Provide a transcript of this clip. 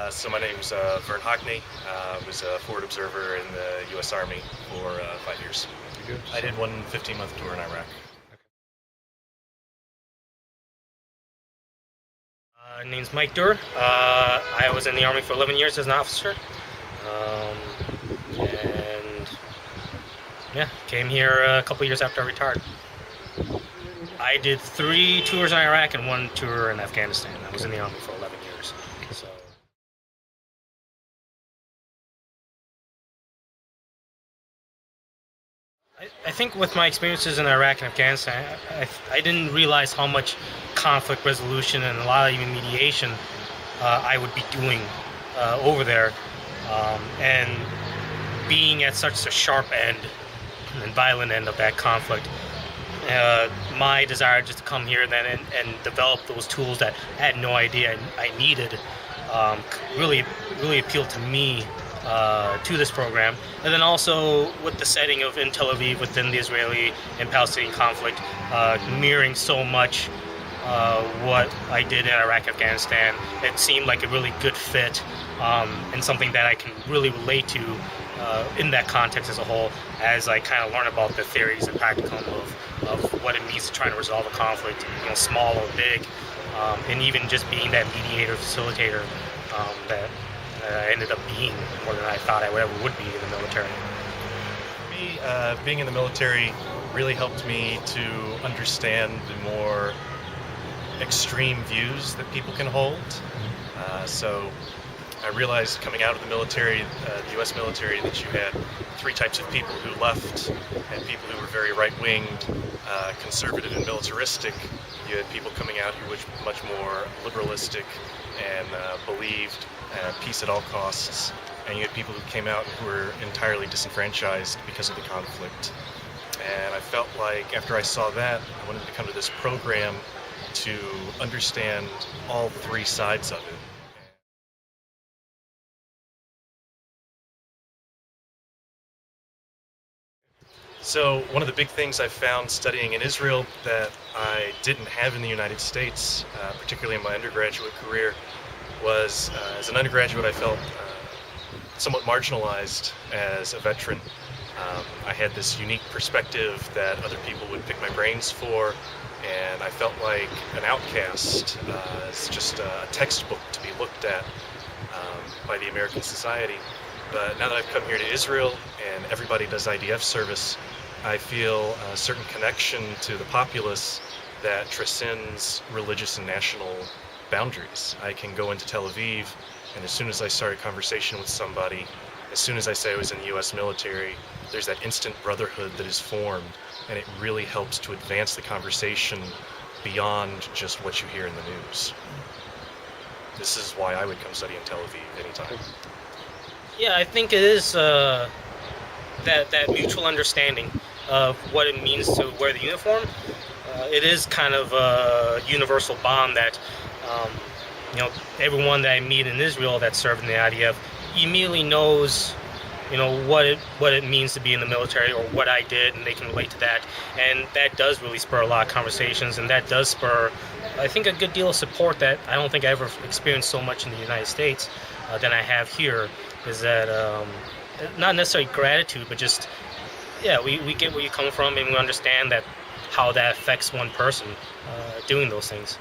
So my name's Vern Hockney. I was a forward observer in the U.S. Army for 5 years. Good. I did one 15-month tour in Iraq. Name's Mike Duerr. I was in the Army for 11 years as an officer. And yeah, came here a couple years after I retired. I did 3 tours in Iraq and 1 tour in Afghanistan. I was in the Army for 11 years. So. I think with my experiences in Iraq and Afghanistan, I didn't realize how much conflict resolution and a lot of even mediation I would be doing over there. And being at such a sharp end and violent end of that conflict, my desire just to come here then and develop those tools that I had no idea I needed really appealed to me to this program. And then also with the setting of in Tel Aviv within the Israeli and Palestinian conflict, mirroring so much what I did in Iraq, Afghanistan, it seemed like a really good fit and something that I can really relate to in that context as a whole, as I kind of learn about the theories and practicum of what it means to try to resolve a conflict, small or big, and even just being that mediator, facilitator that I ended up being more than I thought I ever would be in the military. For me, being in the military really helped me to understand the more extreme views that people can hold. So I realized coming out of the military, the U.S. military, that you had 3 types of people who left, and people who were very right-winged, conservative and militaristic. You had people coming out who were much more liberalistic and believed peace at all costs, and you had people who came out who were entirely disenfranchised because of the conflict. And I felt like after I saw that, I wanted to come to this program to understand all 3 sides of it. So one of the big things I found studying in Israel that I didn't have in the United States, particularly in my undergraduate career, was as an undergraduate I felt somewhat marginalized as a veteran. I had this unique perspective that other people would pick my brains for, and I felt like an outcast, as just a textbook to be looked at by the American society. But now that I've come here to Israel and everybody does IDF service, I feel a certain connection to the populace that transcends religious and national boundaries. I can go into Tel Aviv, and as soon as I start a conversation with somebody, as soon as I say I was in the U.S. military, there's that instant brotherhood that is formed, and it really helps to advance the conversation beyond just what you hear in the news. This is why I would come study in Tel Aviv anytime. Yeah, I think it is that mutual understanding of what it means to wear the uniform. It is kind of a universal bond that everyone that I meet in Israel that served in the IDF immediately knows what it means to be in the military or what I did, and they can relate to that. And that does really spur a lot of conversations, and that does spur, I think, a good deal of support that I don't think I ever experienced so much in the United States than I have here. Is that not necessarily gratitude, but just, we get where you come from, and we understand that how that affects one person doing those things.